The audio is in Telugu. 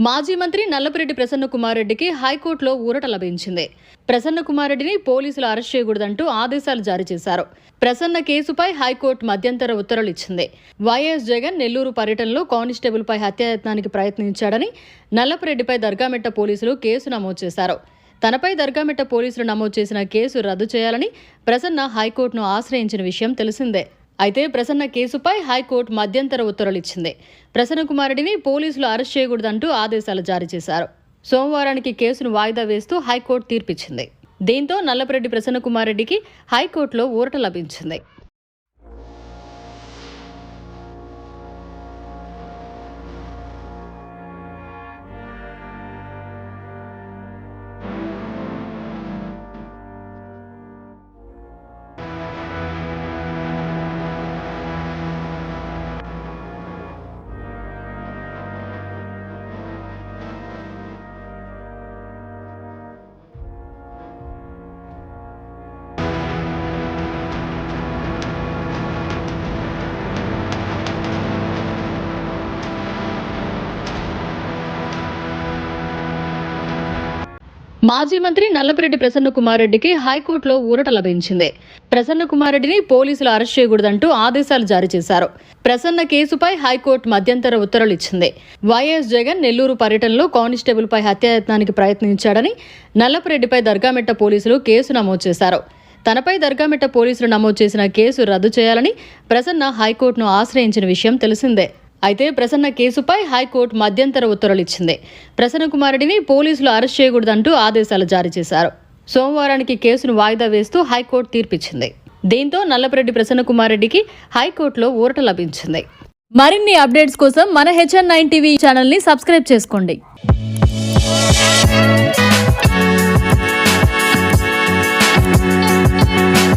మాజీ మంత్రి నల్లపురెడ్డి ప్రసన్న కుమార్ రెడ్డికి హైకోర్టులో ఊరట లభించింది. ప్రసన్న కుమార్ రెడ్డిని పోలీసులు అరెస్ట్ చేయకూడదంటూ ఆదేశాలు జారీ చేశారు. ప్రసన్న కేసుపై హైకోర్టు మధ్యంతర ఉత్తర్వులు ఇచ్చింది. వైఎస్ జగన్ నెల్లూరు పర్యటనలో కానిస్టేబుల్పై హత్యాయత్నానికి ప్రయత్నించాడని నల్లపురెడ్డిపై దర్గామిట్ట పోలీసులు కేసు నమోదు చేశారు. తనపై దర్గామిట్ట పోలీసులు నమోదు చేసిన కేసు రద్దు చేయాలని ప్రసన్న హైకోర్టును ఆశ్రయించిన విషయం తెలిసిందే. అయితే ప్రసన్న కేసుపై హైకోర్టు మధ్యంతర ఉత్తర్వులు ఇచ్చింది. ప్రసన్న కుమార్ రెడ్డిని పోలీసులు అరెస్ట్ చేయకూడదంటూ ఆదేశాలు జారీ చేశారు. సోమవారానికి కేసును వాయిదా వేస్తూ హైకోర్టు తీర్పిచ్చింది. దీంతో నల్లపురెడ్డి ప్రసన్న కుమార్ రెడ్డికి హైకోర్టులో ఊరట లభించింది. మాజీ మంత్రి నల్లపురెడ్డి ప్రసన్న కుమార్ రెడ్డికి హైకోర్టులో ఊరట లభించింది. ప్రసన్న కుమార్ రెడ్డిని పోలీసులు అరెస్ట్ చేయకూడదంటూ ఆదేశాలు జారీ చేశారు. ప్రసన్న కేసుపై హైకోర్టు మధ్యంతర ఉత్తర్వులు ఇచ్చింది. వైఎస్ జగన్ నెల్లూరు పర్యటనలో కానిస్టేబుల్పై హత్యాయత్నానికి ప్రయత్నించాడని నల్లపురెడ్డిపై దర్గామిట్ట పోలీసులు కేసు నమోదు చేశారు. తనపై దర్గామిట్ట పోలీసులు నమోదు చేసిన కేసు రద్దు చేయాలని ప్రసన్న హైకోర్టును ఆశ్రయించిన విషయం తెలిసిందే. అయితే ప్రసన్న కేసుపై హైకోర్టు మధ్యంతర ఉత్తర్వులు ఇచ్చింది. ప్రసన్న కుమార్ రెడ్డిని పోలీసులు అరెస్ట్ చేయకూడదంటూ ఆదేశాలు జారీ చేశారు. సోమవారానికి కేసును వాయిదా వేస్తూ హైకోర్టు తీర్పిచ్చింది. దీంతో నల్లపురెడ్డి ప్రసన్న కుమార్ రెడ్డికి హైకోర్టులో ఊరట లభించింది. మరిన్ని అప్డేట్స్ కోసం మన HN9 టీవీ ఛానల్ని సబ్స్క్రైబ్ చేసుకోండి.